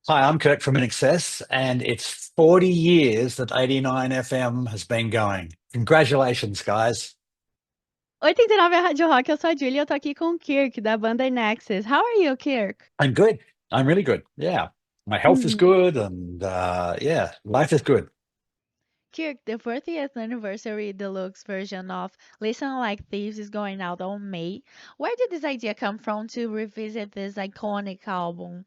Hi, I'm Kirk from Inxs, and it's 40 years that 89 FM has been going. Congratulations, guys. 89 é a Rádio Rock, eu sou a Giulia, eu tô aqui com o Kirk, da banda Inxs. How are you, Kirk? I'm good. I'm really good. Yeah. My health is Mhm. good, and yeah, life is good. Kirk, the 40th anniversary deluxe version of Listen Like Thieves is going out on May. Where did this idea come from to revisit this iconic album?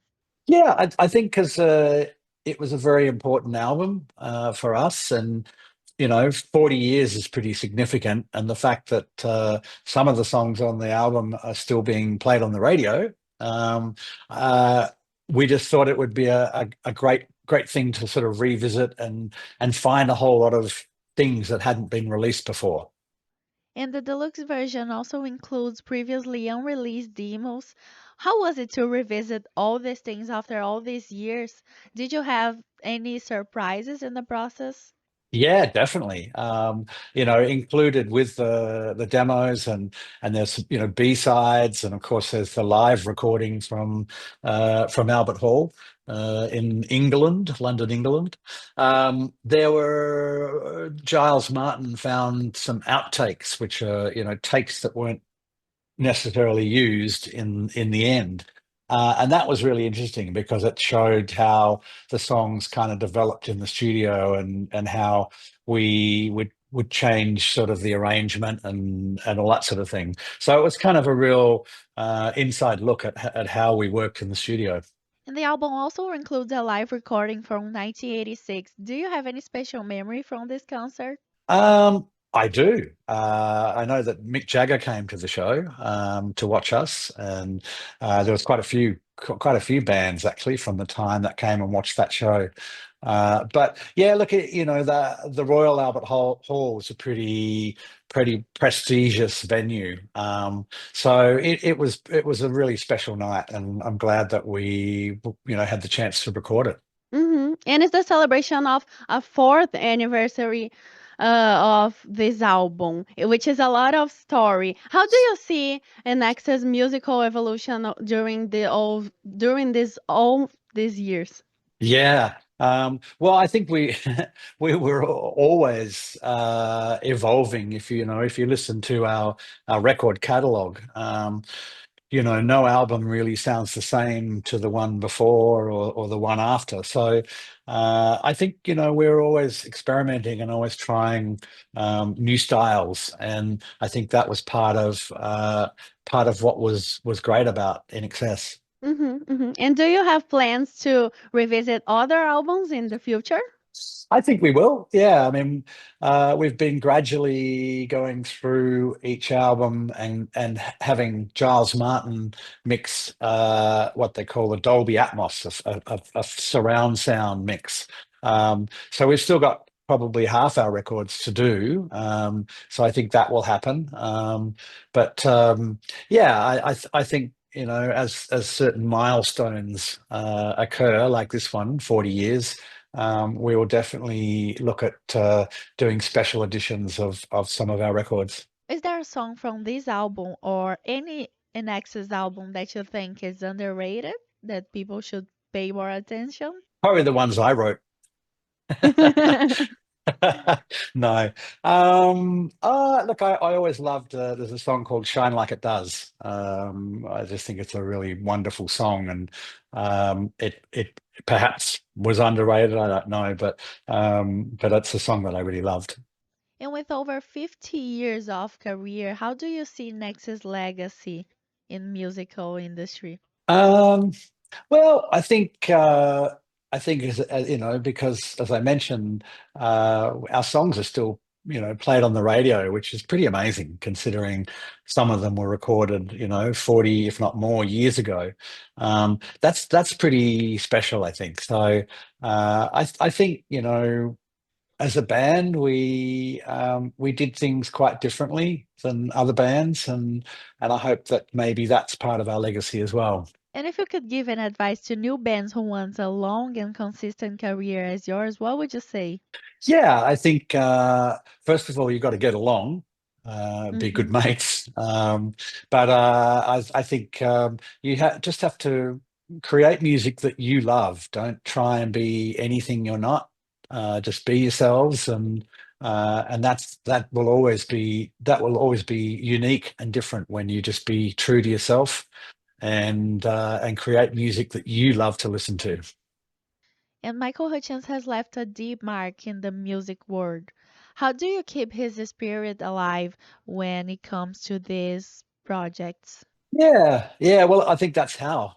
Yeah, I think because it was a very important album for us, and 40 years is pretty significant. And the fact that some of the songs on the album are still being played on the radio, um, uh, we just thought it would be a great thing to sort of revisit and find a whole lot of things that hadn't been released before. And the deluxe version also includes previously unreleased demos. How was it to revisit all these things after all these years? Did you have any surprises in the process? Yeah, definitely. Included with the demos and there's B-sides, and of course there's the live recording from Albert Hall in England, London, England. There were Giles Martin found some outtakes, which are takes that weren't necessarily used in the end. And that was really interesting because it showed how the songs kind of developed in the studio and how we would change sort of the arrangement and all that sort of thing. So it was kind of a real inside look at how we worked in the studio. And the album also includes a live recording from 1986. Do you have any special memory from this concert? I do. I know that Mick Jagger came to the show to watch us, and there was quite a few bands actually from the time that came and watched that show. But yeah, look, the Royal Albert Hall was a pretty prestigious venue. So it was a really special night, and I'm glad that we had the chance to record it. And it's the celebration of a fourth anniversary of this album, which is a lot of story. How do you see an Access musical evolution during these years? Yeah. Well, I think we we were always evolving. If you listen to our record catalog, no album really sounds the same to the one before or the one after. So I think we're always experimenting and always trying new styles, and I think that was part of what was great about In Excess. And do you have plans to revisit other albums in the future? I think we will. Yeah, I mean, we've been gradually going through each album and having Giles Martin mix what they call the Dolby Atmos, a surround sound mix. So we've still got probably half our records to do. So I think that will happen. But yeah, I think. As certain milestones occur, like this one, 40 years, we will definitely look at doing special editions of some of our records. Is there a song from this album or any Nexus album that you think is underrated that people should pay more attention? Probably the ones I wrote. No. Look, I always loved, there's a song called Shine Like It Does. I just think it's a really wonderful song, and it perhaps was underrated, I don't know, but it's a song that I really loved. And with over 50 years of career, how do you see Nexus legacy in musical industry? Um, Well, I think because as I mentioned, our songs are still played on the radio, which is pretty amazing considering some of them were recorded 40, if not more, years ago. That's pretty special, I think. So I think as a band we did things quite differently than other bands, and I hope that maybe that's part of our legacy as well. And if you could give an advice to new bands who want a long and consistent career as yours, what would you say? Yeah, I think first of all you got to get along, be good Hmm. mates. But I think just have to. create music that you love. Don't try and be anything you're not. Just be yourselves, and that will always be unique and different when you just be true to yourself and create music that you love to listen to. And Michael Hutchence has left a deep mark in the music world. How do you keep his spirit alive when it comes to these projects? Yeah, yeah. Well, I think that's how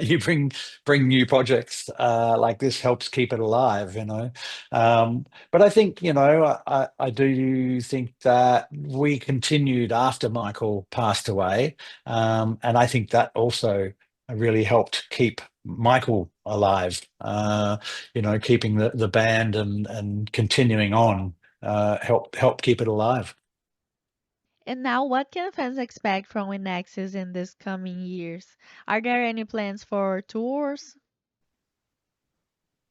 you bring new projects like this helps keep it alive, you know. But I think, you know, I do think that we continued after Michael passed away, and I think that also really helped keep Michael alive. You know, keeping the band and continuing on helped keep it alive. And now, what can fans expect from Inxs in this coming years? Are there any plans for tours?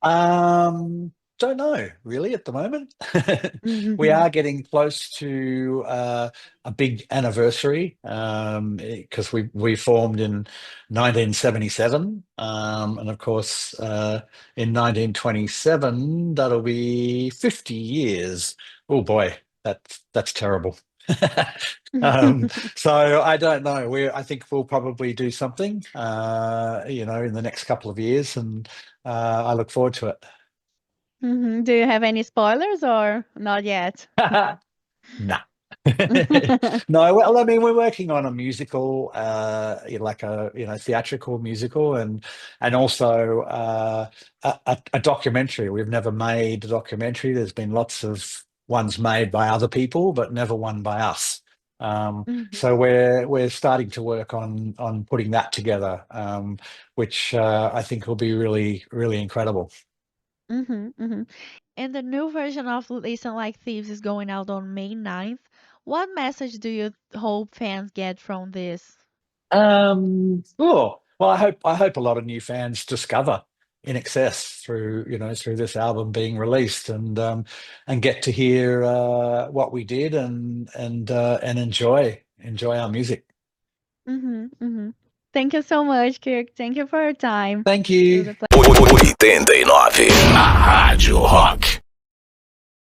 Don't know really at the moment. We Mhm. are getting close to a big anniversary because we formed in 1977, and of course in 1927 that'll be 50 years. Oh boy, that's terrible. So I don't know. I think we'll probably do something, you know, in the next couple of years, and I look forward to Do you have any spoilers or not yet? it. Nah. No, well, I mean, we're working on a musical, like a theatrical musical, and also a documentary. We've never made a documentary. There's been lots of ones made by other people, but never one by us. So Mhm, we're starting to work on putting that together, which I think will be really really incredible. mhm. And the new version of Listen Like Thieves is going out on May 9th. What message do you hope fans get from this? Oh, well, I hope a lot of new fans discover In Excess through through this album being released and get to hear what we did and enjoy our music. Mhm. Thank you so much, Kirk. Thank you for your time. Thank It was you. a pleasure. 89. A Rádio Rock.